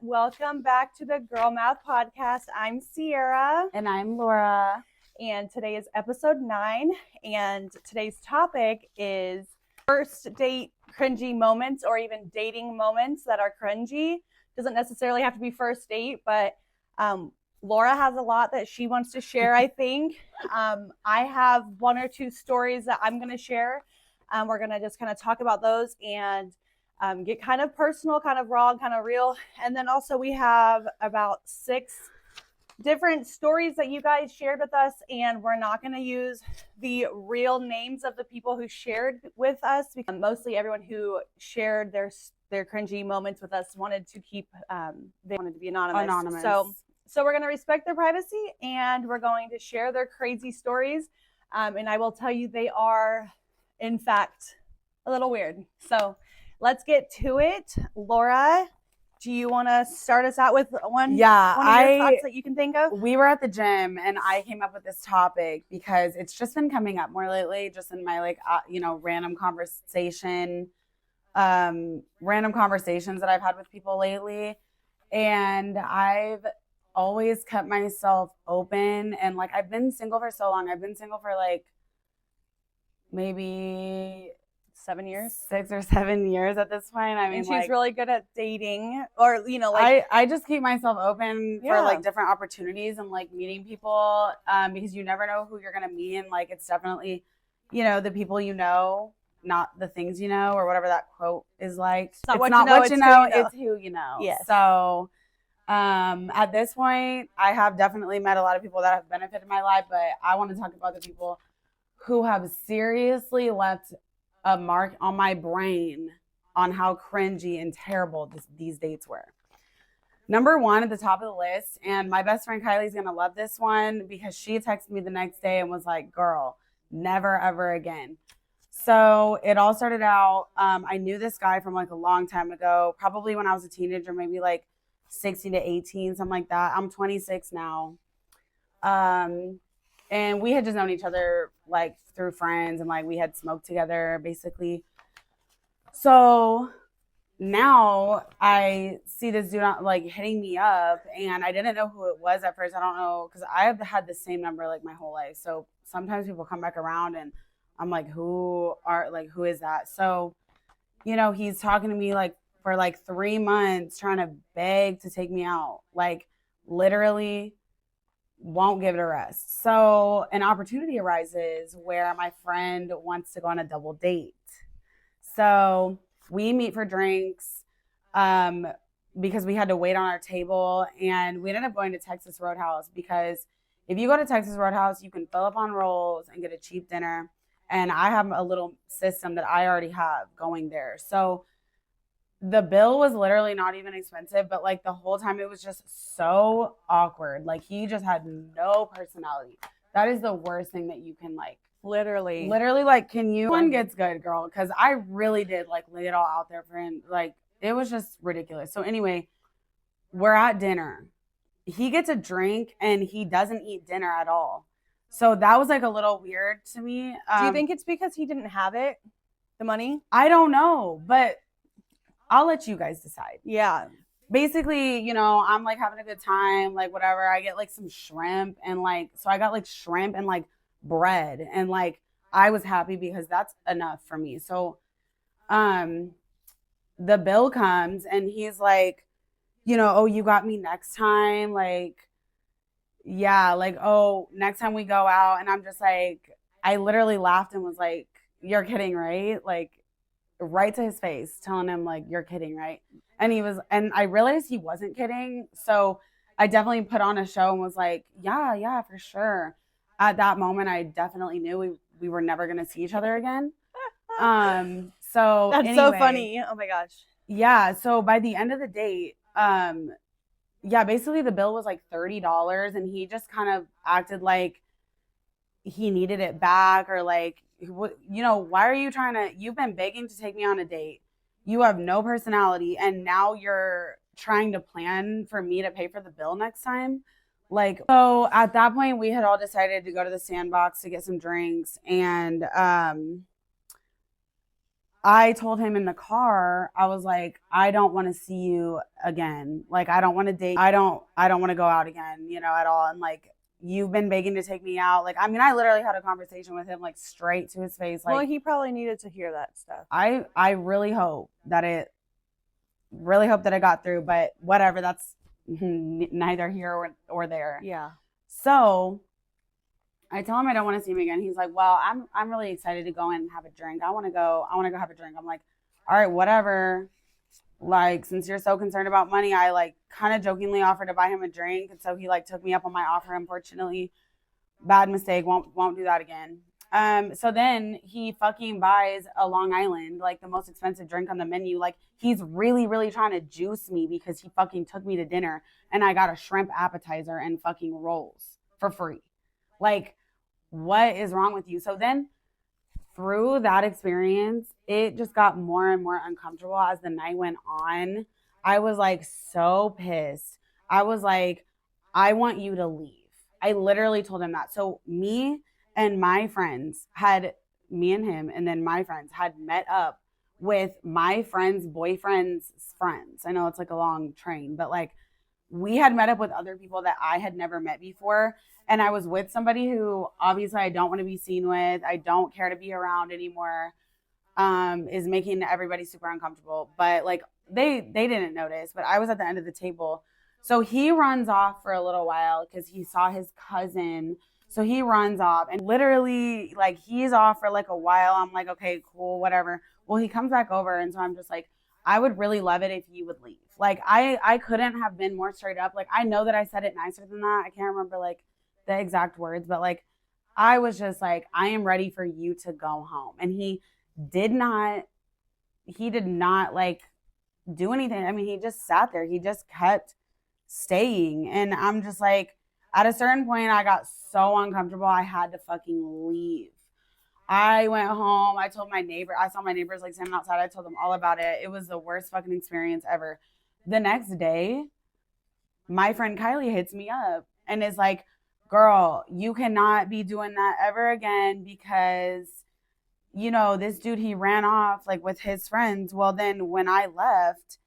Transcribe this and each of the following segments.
Welcome back to the Girl Math Podcast. I'm Sierra. And I'm Laura. And today is episode 9. And today's topic is first date cringy moments, or even dating moments that are cringy. Doesn't necessarily have to be first date, but Laura has a lot that she wants to share, I think. I have one or two stories that I'm going to share. We're going to just kind of talk about those and get kind of personal, kind of raw, kind of real. And then also we have about 6 different stories that you guys shared with us, and we're not going to use the real names of the people who shared with us, because mostly everyone who shared their cringy moments with us wanted to keep, they wanted to be anonymous. So we're going to respect their privacy, and we're going to share their crazy stories. And I will tell you, they are, in fact, a little weird. So let's get to it. Laura, do you want to start us out with one of your thoughts that you can think of? We were at the gym, and I came up with this topic because it's just been coming up more lately, just in my random conversations that I've had with people lately. And I've always kept myself open, and like I've been single for so long. I've been single for like maybe 7 years, 6 or 7 years at this point. I mean, and she's really good at dating, or I just keep myself open for like different opportunities and like meeting people, because you never know who you're gonna meet, and like it's definitely, the people you know, not the things you know, or whatever that quote is like. It's not what you know, it's who you know. Yes. So at this point, I have definitely met a lot of people that have benefited my life, but I want to talk about the people who have seriously left a mark on my brain on how cringy and terrible these dates were. Number 1 at the top of the list, and my best friend Kylie's gonna love this one because she texted me the next day and was like, girl, never ever again. So it all started out, I knew this guy from like a long time ago, probably when I was a teenager, maybe like 16 to 18, something like that. I'm 26 now. And we had just known each other like through friends, and like we had smoked together basically. So now I see this dude like hitting me up, and I didn't know who it was at first. I don't know, because I have had the same number like my whole life. So sometimes people come back around and I'm like, who is that? So, he's talking to me like for like 3 months, trying to beg to take me out, like literally won't give it a rest. So an opportunity arises where my friend wants to go on a double date. So we meet for drinks, because we had to wait on our table, and we ended up going to Texas Roadhouse, because if you go to Texas Roadhouse, you can fill up on rolls and get a cheap dinner. And I have a little system that I already have going there. So the bill was literally not even expensive, but like the whole time it was just so awkward. Like he just had no personality. That is the worst thing that you can like literally like, can you, one gets good, girl, because I really did like lay it all out there for him. Like it was just ridiculous. So anyway, we're at dinner. He gets a drink and he doesn't eat dinner at all. So that was like a little weird to me. Do you think it's because he didn't have the money? I don't know, but I'll let you guys decide. Yeah. Basically, I'm like having a good time, like whatever. I get like some shrimp, and like, so I got like shrimp and like bread, and like I was happy because that's enough for me. So the bill comes, and he's like, oh, you got me next time. Like, yeah, like, oh, next time we go out. And I'm just like, I literally laughed and was like, you're kidding, right? Like, right to his face, telling him like, you're kidding, right? And I realized he wasn't kidding. So I definitely put on a show and was like, yeah, for sure. At that moment, I definitely knew we were never going to see each other again. So that's anyway, so funny. Oh my gosh. Yeah. So by the end of the date, basically the bill was like $30, and he just kind of acted like he needed it back, or like, why are you you've been begging to take me on a date. You have no personality, and now you're trying to plan for me to pay for the bill next time. Like, so at that point we had all decided to go to the Sandbox to get some drinks, and I told him in the car, I was like, I don't want to see you again. Like, I don't want to date. I don't want to go out again, you know, at all. And like, you've been begging to take me out. Like, I mean, I literally had a conversation with him, like straight to his face. Like, well, he probably needed to hear that stuff. I really hope that it got through, but whatever. That's neither here or there. Yeah. So I tell him I don't want to see him again. He's like, well, I'm really excited to go in and have a drink. I want to go have a drink. I'm like, all right, whatever. Like, since you're so concerned about money, I like kind of jokingly offered to buy him a drink. And so he like took me up on my offer. Unfortunately, bad mistake. Won't do that again. So then he fucking buys a Long Island, like the most expensive drink on the menu. Like, he's really, really trying to juice me because he fucking took me to dinner and I got a shrimp appetizer and fucking rolls for free. Like, what is wrong with you? So then through that experience, it just got more and more uncomfortable as the night went on. I was like so pissed. I was like, I want you to leave. I literally told him that. So me and my friends me and him and then my friends had met up with my friend's boyfriend's friends. I know it's like a long train, but like we had met up with other people that I had never met before. And I was with somebody who obviously I don't want to be seen with. I don't care to be around anymore. Is making everybody super uncomfortable. But like they didn't notice, but I was at the end of the table. So he runs off for a little while because he saw his cousin. So he runs off and literally like he's off for like a while. I'm like, okay, cool, whatever. Well, he comes back over. And so I'm just like, I would really love it if you would leave. Like I couldn't have been more straight up. Like I know that I said it nicer than that. I can't remember like the exact words, but like I was just like, I am ready for you to go home. And he did not like do anything. I mean, he just sat there. He just kept staying. And I'm just like, at a certain point, I got so uncomfortable. I had to fucking leave. I went home. I told my neighbor, I saw my neighbors like standing outside. I told them all about it. It was the worst fucking experience ever. The next day, my friend Kylie hits me up and is like, girl, you cannot be doing that ever again because, you know, this dude, he ran off like with his friends. Well, then when I left,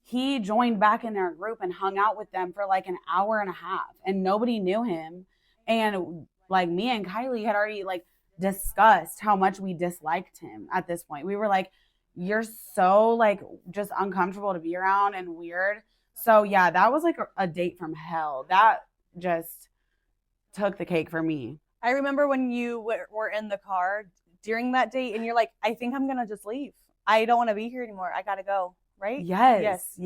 he joined back in their group and hung out with them for like an hour and a half and nobody knew him. And like me and Kylie had already like discussed how much we disliked him at this point. We were like, you're so like just uncomfortable to be around and weird. So yeah, that was like a date from hell. That just took the cake for me. I remember when you were in the car during that date and you're like, I think I'm going to just leave. I don't want to be here anymore. I got to go. Right? Yes.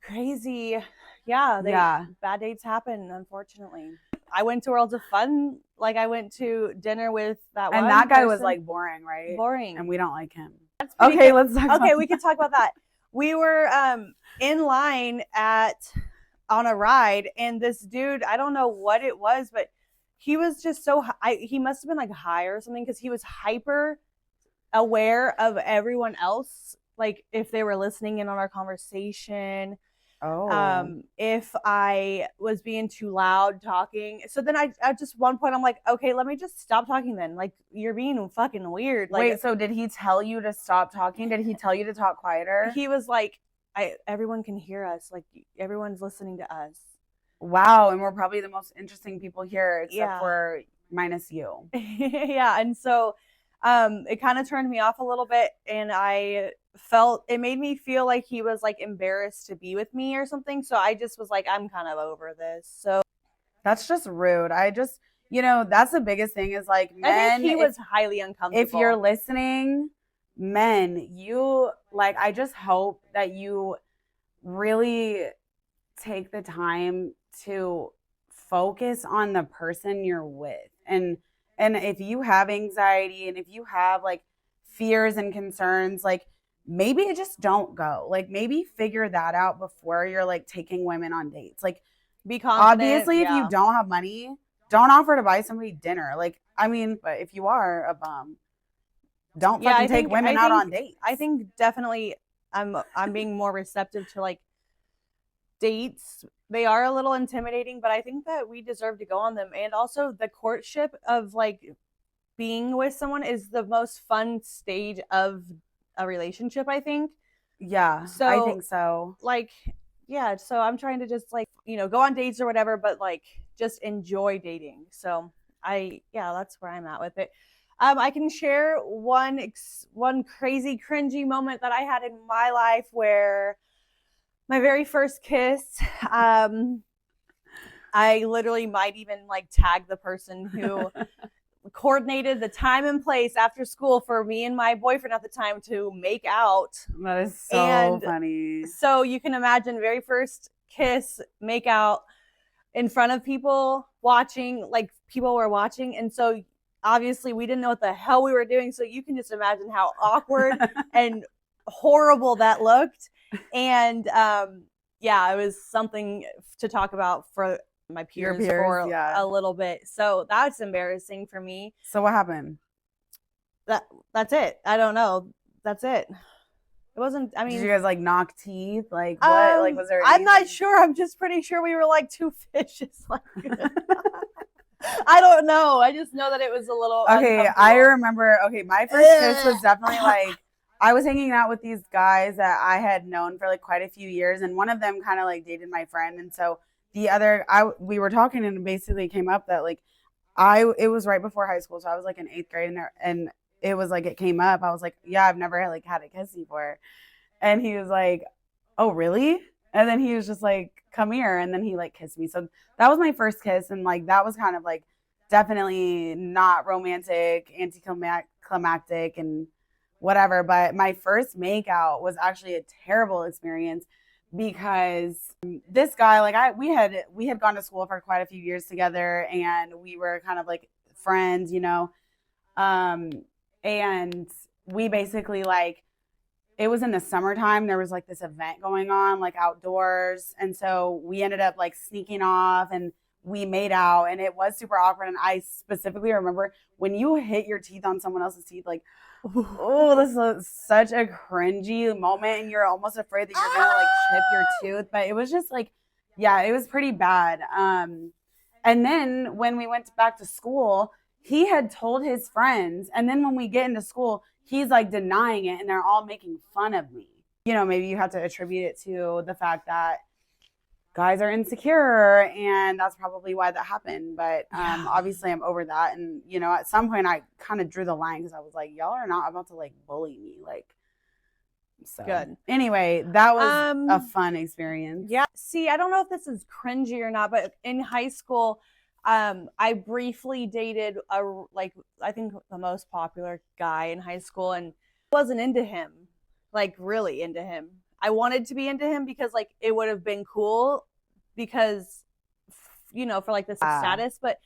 Crazy. Yeah. Bad dates happen, unfortunately. I went to Worlds of Fun. Like I went to dinner with that one. And that guy was like boring, right? Boring. And we don't like him. Okay, let's talk about we can talk about that. We were in line on a ride and this dude, I don't know what it was, but he was just so he must have been like high or something because he was hyper aware of everyone else, like if they were listening in on our conversation. If I was being too loud talking. So then I at just one point I'm like, okay, let me just stop talking then. Like you're being fucking weird. Like, wait, so did he tell you to stop talking? Did he tell you to talk quieter? He was like, everyone can hear us. Like everyone's listening to us. Wow, and we're probably the most interesting people here except for minus you. Yeah, and so it kind of turned me off a little bit and it made me feel like he was like embarrassed to be with me or something. So I just was like, I'm kind of over this. So that's just rude. That's the biggest thing is like men. I think he was highly uncomfortable. If you're listening, men, I just hope that you really take the time to focus on the person you're with. And if you have anxiety and if you have like fears and concerns, like maybe just don't go. Like maybe figure that out before you're like taking women on dates. Like be confident. Obviously, if you don't have money, don't offer to buy somebody dinner. Like, I mean, but if you are a bum, don't fucking take women out on dates. I think definitely I'm being more receptive to like dates. They are a little intimidating, but I think that we deserve to go on them. And also the courtship of like being with someone is the most fun stage of a relationship, I think. Yeah, So I think so. Like, yeah, so I'm trying to just like, go on dates or whatever, but like just enjoy dating. So that's where I'm at with it. I can share one crazy cringy moment that I had in my life where my very first kiss, I literally might even like tag the person who coordinated the time and place after school for me and my boyfriend at the time to make out. That is so funny. So you can imagine, very first kiss, make out in front of people watching, like people were watching. And so obviously we didn't know what the hell we were doing. So you can just imagine how awkward and horrible that looked. And it was something to talk about for my peers for a little bit. So that's embarrassing for me. So what happened? That's it. I don't know. That's it. It wasn't, I mean, did you guys like knock teeth? Like what? Like was there I'm not sure. I'm just pretty sure we were like two fishes. Like I don't know. I just know that it was a little I remember, my first kiss was definitely like, I was hanging out with these guys that I had known for like quite a few years, and one of them kind of like dated my friend, and so the other, we were talking, and it basically came up that like it was right before high school, so I was like in 8th grade, and it was like, it came up. I was like, yeah, I've never had a kiss before, and he was like, oh really? And then he was just like, come here, and then he like kissed me. So that was my first kiss, and like that was kind of like definitely not romantic, anticlimactic, and whatever. But my first makeout was actually a terrible experience, because this guy, like we had gone to school for quite a few years together, and we were kind of like friends, and we basically like, it was in the summertime, there was like this event going on like outdoors, and so we ended up like sneaking off and we made out, and it was super awkward. And I specifically remember when you hit your teeth on someone else's teeth, like, oh, this is such a cringy moment, and you're almost afraid that you're gonna like chip your tooth. But it was just like, yeah, it was pretty bad. And then when we went back to school, he had told his friends, and then when we get into school, he's like denying it, and they're all making fun of me. Maybe you have to attribute it to the fact that guys are insecure, and that's probably why that happened. But obviously I'm over that, and at some point I kind of drew the line, because I was like, y'all are not about to like bully me, like. So good. Anyway, that was a fun experience. Yeah. See, I don't know if this is cringy or not, but in high school, I briefly dated I think the most popular guy in high school, and wasn't into him, like really into him. I wanted to be into him because like it would have been cool, because for like this status. But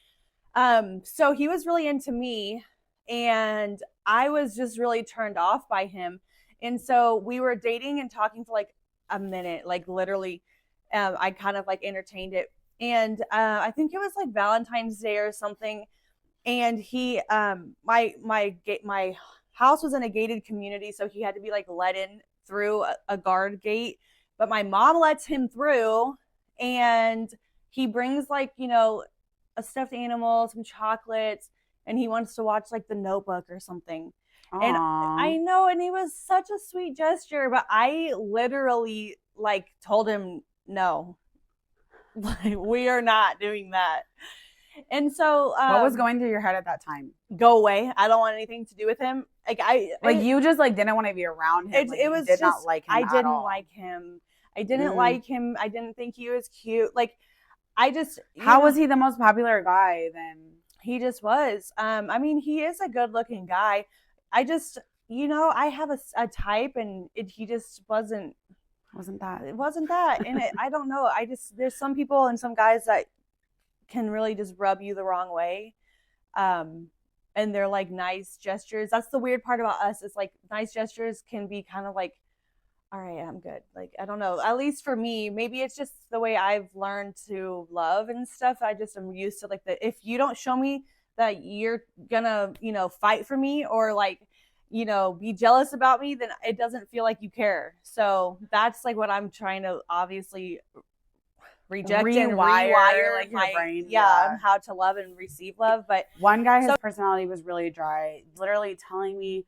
so he was really into me, and I was just really turned off by him. And so we were dating and talking for like a minute, like literally. I kind of like entertained it, and I think it was like Valentine's Day or something. And he, my house was in a gated community, so he had to be like let in through a guard gate. But my mom lets him through, and he brings like a stuffed animal, some chocolates, and he wants to watch like The Notebook or something. Aww. And I know, and it was such a sweet gesture, but I literally like told him no, like we are not doing that. And so what was going through your head at that time? Go away. I don't want anything to do with him. You just like didn't want to be around him. It was did just, not like him. I didn't like him. I didn't like him. I didn't think he was cute. Like I just. How was he the most popular guy then? He just was. I mean, he is a good looking guy. I just, I have a type, and he just wasn't. It wasn't that. And I don't know. There's some people and some guys that can really just rub you the wrong way. And they're like nice gestures. That's the weird part about us, is like nice gestures can be kind of like, all right, I'm good. Like, I don't know. At least for me, maybe it's just the way I've learned to love and stuff. I just am used to like if you don't show me that you're gonna, fight for me, or like, be jealous about me, then it doesn't feel like you care. So that's like what I'm trying to obviously reject and rewire like my brain. On how to love and receive love. But one guy, his personality was really dry, literally telling me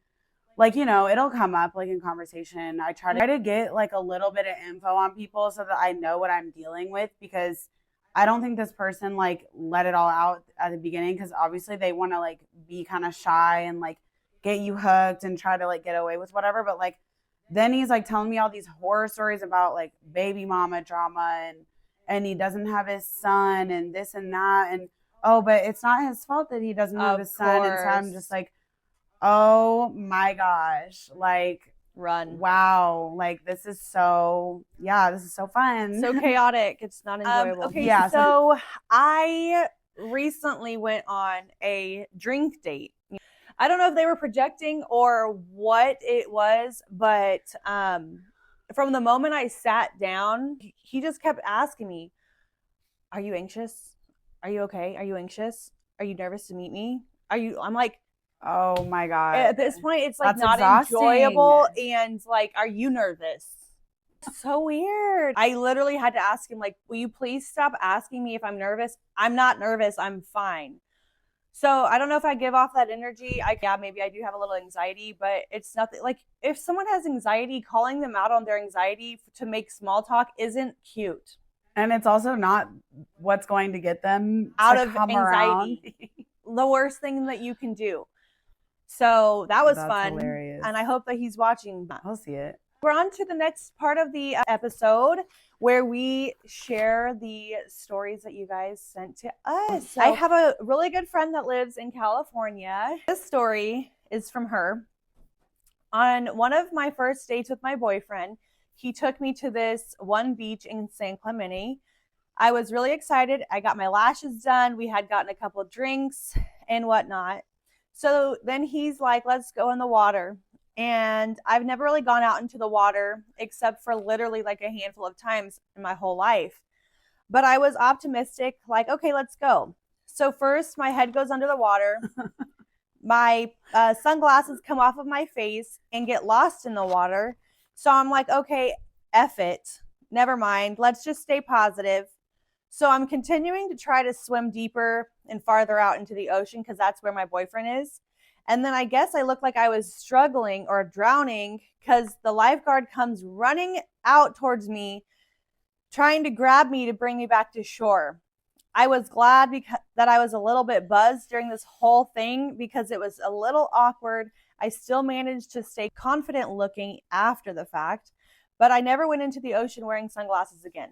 like, you know, it'll come up like in conversation. I try to get like a little bit of info on people so that I know what I'm dealing with, because I don't think this person like let it all out at the beginning, because obviously they want to like be kind of shy and like get you hooked and try to like get away with whatever. But like then he's like telling me all these horror stories about like baby mama drama, and he doesn't have his son and this and that, and oh, but it's not his fault that he doesn't have his son. And so I'm just like, oh my gosh, like run. Wow, like this is so fun. So chaotic. It's not enjoyable. Okay, yeah. So I recently went on a drink date. I don't know if they were projecting or what it was, but from the moment I sat down, he just kept asking me, "Are you anxious? Are you okay? Are you anxious? Are you nervous to meet me? I'm like, oh my God. At this point, it's like That's not exhausting. enjoyable. And like, are you nervous? So weird. I literally had to ask him, like, will you please stop asking me if I'm nervous? I'm not nervous. I'm fine. So I don't know if I give off that energy. Yeah, maybe I do have a little anxiety, but it's nothing. Like, if someone has anxiety, calling them out on their anxiety to make small talk isn't cute. And it's also not what's going to get them out of anxiety. The worst thing that you can do. So that was fun. Hilarious. And I hope that he's watching. I'll see it. We're on to the next part of the episode where we share the stories that you guys sent to us. So I have a really good friend that lives in California. This story is from her. On one of my first dates with my boyfriend, he took me to this one beach in San Clemente. I was really excited. I got my lashes done. We had gotten a couple of drinks and whatnot. So then he's like, let's go in the water. And I've never really gone out into the water except for literally like a handful of times in my whole life. But I was optimistic, like, okay, let's go. So first my head goes under the water. My sunglasses come off of my face and get lost in the water. So I'm like, okay, F it. Never mind. Let's just stay positive. So I'm continuing to try to swim deeper and farther out into the ocean because that's where my boyfriend is. And then I guess I looked like I was struggling or drowning because the lifeguard comes running out towards me, trying to grab me to bring me back to shore. I was glad that I was a little bit buzzed during this whole thing because it was a little awkward. I still managed to stay confident looking after the fact, but I never went into the ocean wearing sunglasses again.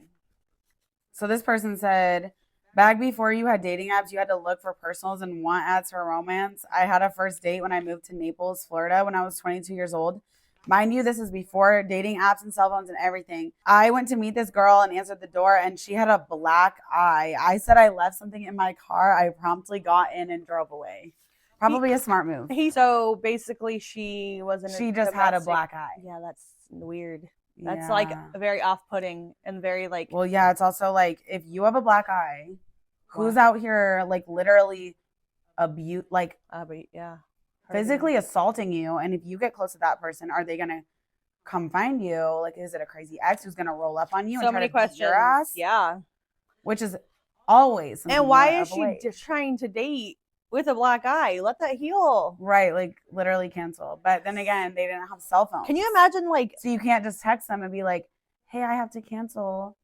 So this person said, back before you had dating apps, you had to look for personals and want ads for romance. I had a first date when I moved to Naples, Florida when I was 22 years old. Mind you, this is before dating apps and cell phones and everything. I went to meet this girl and answered the door, and she had a black eye. I said I left something in my car. I promptly got in and drove away. Probably a smart move. So basically she wasn't. She just had a black eye. Yeah, that's weird. That's like very off-putting and very like. Well, yeah, it's also like if you have a black eye, who's out here like literally physically assaulting you, and if you get close to that person, are they gonna come find you? Like, is it a crazy ex who's gonna roll up on you? So and try many to questions. Beat your ass? Yeah, which is always. And why is she just trying to date with a black eye? Let that heal. Right, like literally cancel. But then again, they didn't have cell phones. Can you imagine, like, so you can't just text them and be like, hey, I have to cancel.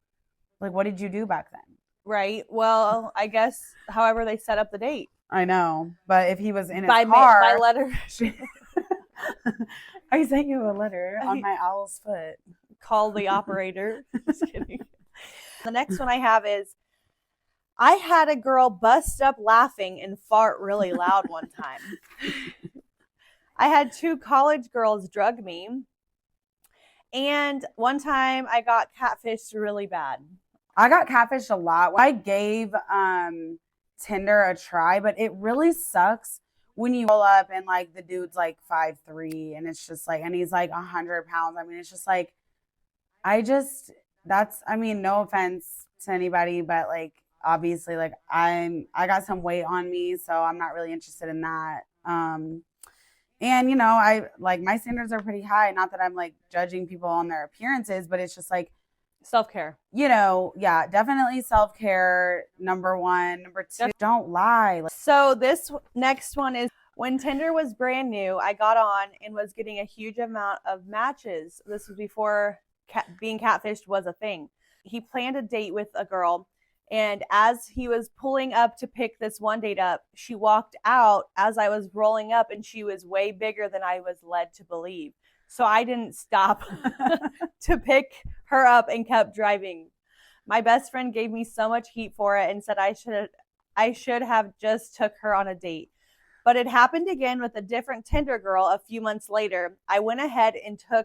Like, what did you do back then? Right. Well, I guess however they set up the date. I know. But if he was in his car. By letter. I sent you a letter on my owl's foot. Call the operator. Just kidding. The next one I have is, I had a girl bust up laughing and fart really loud one time. I had 2 college girls drug me. And one time I got catfished really bad. I got catfished a lot. I gave Tinder a try, but it really sucks when you roll up and like the dude's like 5'3" and it's just like, and he's like 100 pounds. I mean, it's just like, no offense to anybody, but like, obviously, like I got some weight on me, so I'm not really interested in that. And you know, I like my standards are pretty high. Not that I'm like judging people on their appearances, but it's just like self-care. You know, yeah, definitely self-care. Number 1, number 2, don't lie. So this next one is, When Tinder was brand new, I got on and was getting a huge amount of matches. This was before being catfished was a thing. He planned a date with a girl, and as he was pulling up to pick this one date up, she walked out as I was rolling up, and she was way bigger than I was led to believe. So I didn't stop to pick her up and kept driving. My best friend gave me so much heat for it and said I should have just took her on a date. But it happened again with a different Tinder girl a few months later. I went ahead and took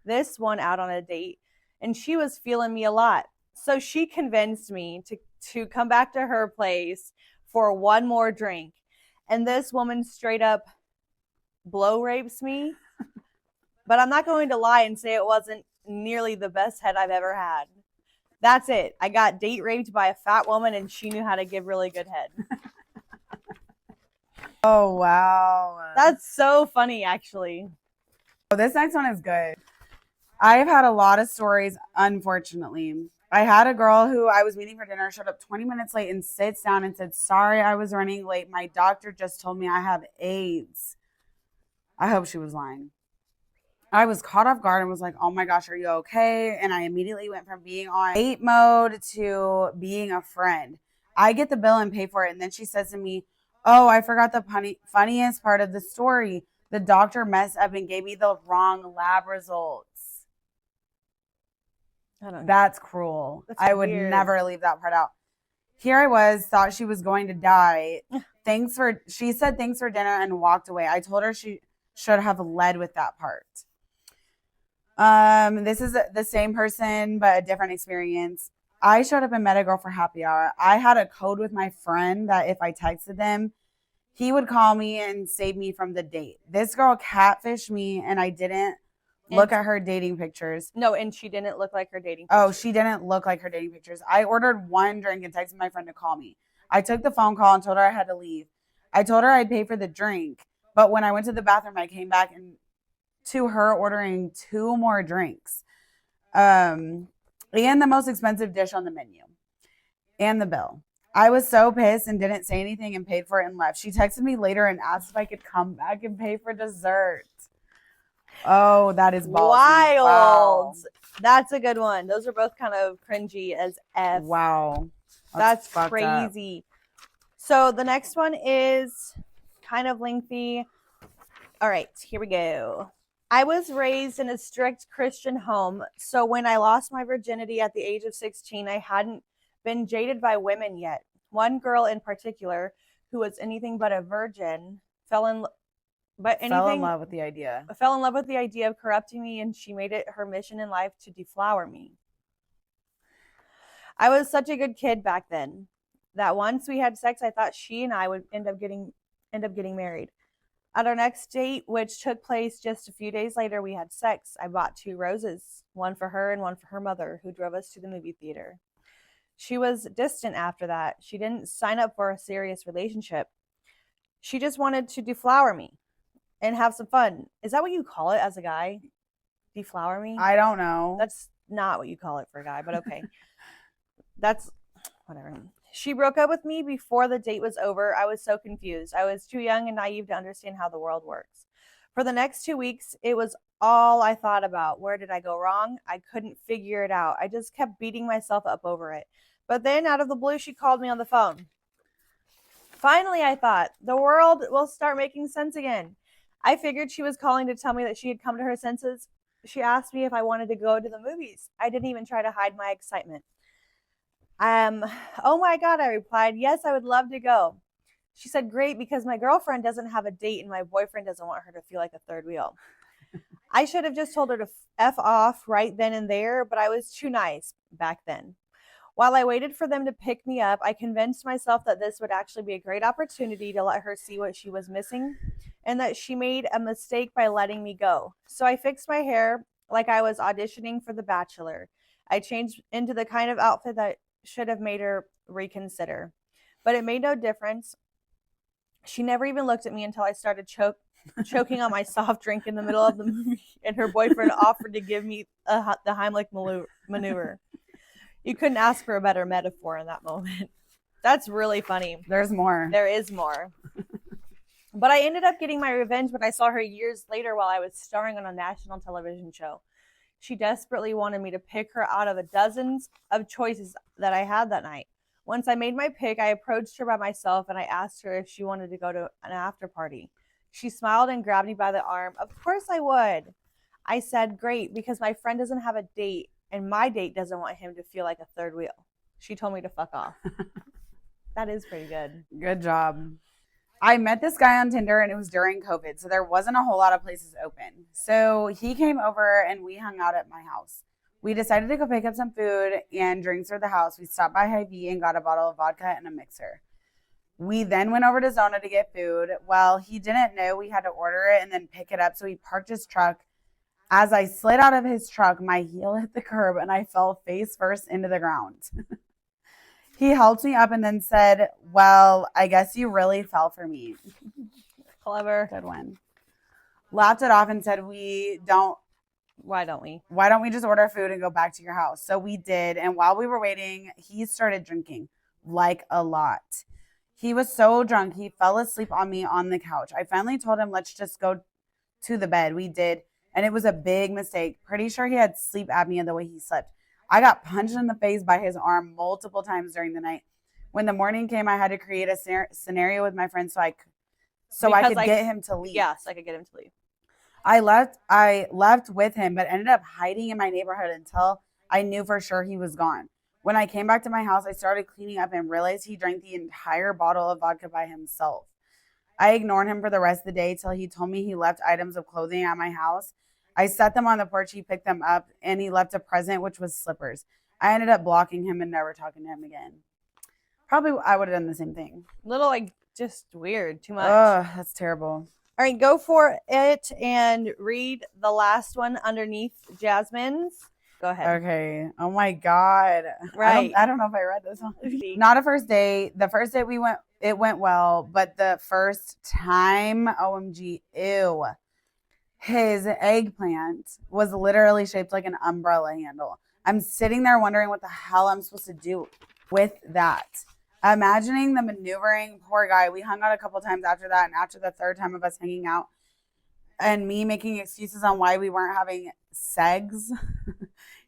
this one out on a date, and she was feeling me a lot. So she convinced me to come back to her place for one more drink. And this woman straight up blow rapes me. But I'm not going to lie and say it wasn't nearly the best head I've ever had. That's it. I got date raped by a fat woman, and she knew how to give really good head. Oh, wow. That's so funny, actually. Oh, this next one is good. I've had a lot of stories, unfortunately. I had a girl who I was meeting for dinner, showed up 20 minutes late and sits down and said, "Sorry, I was running late. My doctor just told me I have AIDS." I hope she was lying. I was caught off guard and was like, "Oh my gosh, are you okay?" And I immediately went from being on date mode to being a friend. I get the bill and pay for it. And then she says to me, "Oh, I forgot the funniest part of the story. The doctor messed up and gave me the wrong lab results." That's cruel. I would never leave that part out. Here I was, thought she was going to die. She said thanks for dinner and walked away. I told her she should have led with that part. This is the same person, but a different experience. I showed up and met a girl for happy hour. I had a code with my friend that if I texted them, he would call me and save me from the date. This girl catfished me, and I didn't look at her dating pictures. No, and she didn't look like her dating pictures. Oh, she didn't look like her dating pictures. I ordered one drink and texted my friend to call me. I took the phone call and told her I had to leave. I told her I'd pay for the drink, but when I went to the bathroom, I came back and to her ordering 2 more drinks. And the most expensive dish on the menu. And the bill. I was so pissed and didn't say anything and paid for it and left. She texted me later and asked if I could come back and pay for dessert. Oh, that is ballsy. Wild. Wow. That's a good one. Those are both kind of cringy as F. Wow. That's crazy. So the next one is kind of lengthy. All right, here we go. I was raised in a strict Christian home, so when I lost my virginity at the age of 16, I hadn't been jaded by women yet. One girl in particular, who was anything but a virgin, fell in love with the idea of corrupting me, and she made it her mission in life to deflower me. I was such a good kid back then that once we had sex, I thought she and I would end up getting married. At our next date, which took place just a few days later, we had sex. I bought 2 roses, one for her and one for her mother, who drove us to the movie theater. She was distant after that. She didn't sign up for a serious relationship. She just wanted to deflower me and have some fun. Is that what you call it as a guy? Deflower me? I don't know. That's not what you call it for a guy, but okay. That's whatever. She broke up with me before the date was over. I was so confused. I was too young and naive to understand how the world works. For the next 2 weeks, it was all I thought about. Where did I go wrong? I couldn't figure it out. I just kept beating myself up over it. But then out of the blue, she called me on the phone. Finally, I thought, the world will start making sense again. I figured she was calling to tell me that she had come to her senses. She asked me if I wanted to go to the movies. I didn't even try to hide my excitement. Oh my God, I replied, yes, I would love to go. She said, great, because my girlfriend doesn't have a date and my boyfriend doesn't want her to feel like a third wheel. I should have just told her to F off right then and there, but I was too nice back then. While I waited for them to pick me up, I convinced myself that this would actually be a great opportunity to let her see what she was missing and that she made a mistake by letting me go. So I fixed my hair like I was auditioning for The Bachelor. I changed into the kind of outfit that should have made her reconsider. But it made no difference. She never even looked at me until I started choking on my soft drink in the middle of the movie, and her boyfriend offered to give me the Heimlich maneuver. You couldn't ask for a better metaphor in that moment. That's really funny. There's more. There is more. But I ended up getting my revenge when I saw her years later while I was starring on a national television show. She desperately wanted me to pick her out of the dozens of choices that I had that night. Once I made my pick, I approached her by myself and I asked her if she wanted to go to an after party. She smiled and grabbed me by the arm. Of course I would. I said, great, because my friend doesn't have a date and my date doesn't want him to feel like a third wheel. She told me to fuck off. That is pretty good. Good job. I met this guy on Tinder and it was during COVID, so there wasn't a whole lot of places open. So he came over and we hung out at my house. We decided to go pick up some food and drinks for the house. We stopped by Hy-Vee and got a bottle of vodka and a mixer. We then went over to Zona to get food. Well, he didn't know we had to order it and then pick it up, so he parked his truck. As I slid out of his truck, my heel hit the curb and I fell face first into the ground. He helped me up and then said, well, I guess you really fell for me. Clever. Good one. Laughed it off and said, why don't we just order food and go back to your house? So we did. And while we were waiting, he started drinking, like a lot. He was so drunk, he fell asleep on me on the couch. I finally told him, let's just go to the bed. We did. And it was a big mistake. Pretty sure he had sleep apnea the way he slept. I got punched in the face by his arm multiple times during the night. When the morning came, I had to create a scenario with my friend so I could get him to leave. Yes, I could get him to leave. I left with him, but ended up hiding in my neighborhood until I knew for sure he was gone. When I came back to my house, I started cleaning up and realized he drank the entire bottle of vodka by himself. I ignored him for the rest of the day till he told me he left items of clothing at my house. I set them on the porch, he picked them up, and he left a present, which was slippers. I ended up blocking him and never talking to him again. Probably I would have done the same thing. Little, just weird. Too much. Ugh, that's terrible. All right, go for it and read the last one underneath Jasmine's. Go ahead. Okay. Oh, my God. Right. I don't know if I read this one. Not a first date. The first date it went well, but the first time, OMG, ew. His eggplant was literally shaped like an umbrella handle. I'm sitting there wondering what the hell I'm supposed to do with that. Imagining the maneuvering, poor guy. We hung out a couple times after that, and after the third time of us hanging out and me making excuses on why we weren't having sex,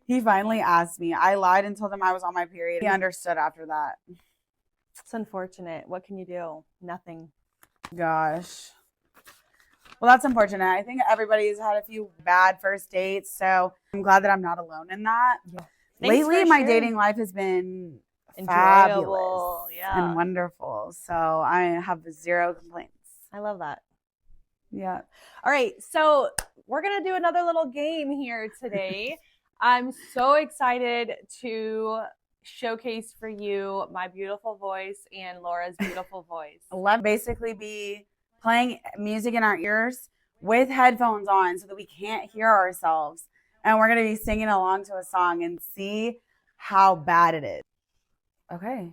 he finally asked me. I lied and told him I was on my period. He understood after that. It's unfortunate. What can you do? Nothing. Gosh. Well, that's unfortunate. I think everybody's had a few bad first dates, so I'm glad that I'm not alone in that. Yeah. Lately, my dating life has been fabulous and wonderful, so I have zero complaints. I love that. Yeah. All right, so we're going to do another little game here today. I'm so excited to showcase for you my beautiful voice and Laura's beautiful voice. Let's basically be playing music in our ears with headphones on so that we can't hear ourselves. And we're going to be singing along to a song and see how bad it is. Okay.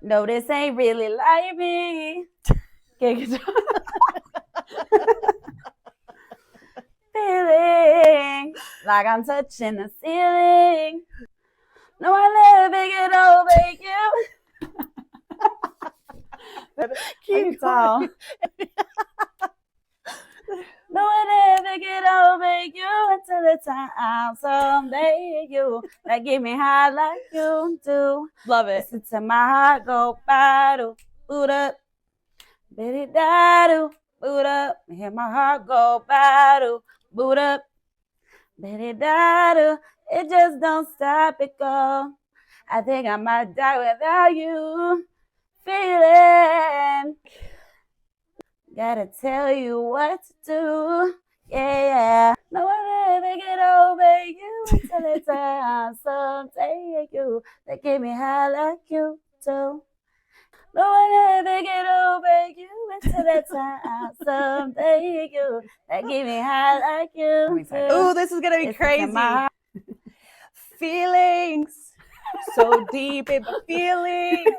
No, this ain't really like me. Feeling like I'm touching the ceiling. No, I never get over you. Keep going. No, I never get over you until the time someday you that get me high like you do. Love it. Listen to my heart go battle, boot up, bitty daddle, boot up. Hear my heart go battle, boot up, bitty daddle. It just don't stop it go. I think I might die without you. Feeling. Gotta tell you what to do. Yeah. No one ever get over you until it's time. Someday you that get me high like you do. No one ever get over you until it's time. Someday you that get me high like you do. Ooh, this is gonna be crazy. Feelings so deep in my feelings.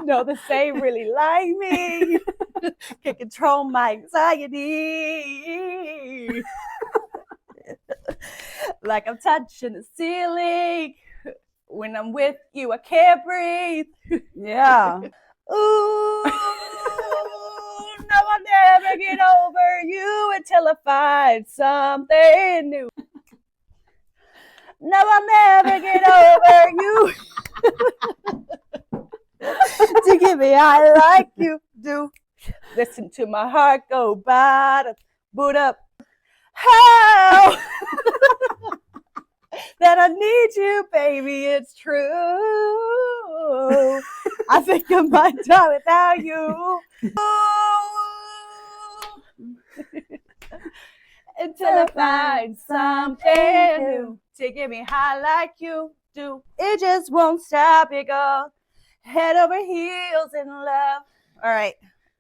No, this ain't really like me. Can't control my anxiety. Like I'm touching the ceiling. When I'm with you, I can't breathe. Yeah. Ooh, no, I'll never get over you until I find something new. No, I'll never get over you. To give me high like you do. Listen to my heart go bada, boot up. How that I need you, baby, it's true. I think I might die without you. Until I find something new to get me high like you do. It just won't stop. It goes head over heels in love. All right.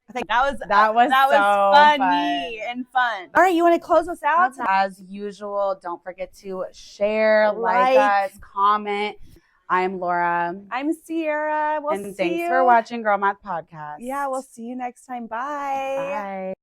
I think that was so funny and fun. All right, you want to close us out? As usual, don't forget to share, like us, comment. I'm Laura. I'm Sierra. And thanks for watching Girl Math Podcast. Yeah, we'll see you next time. Bye. Bye.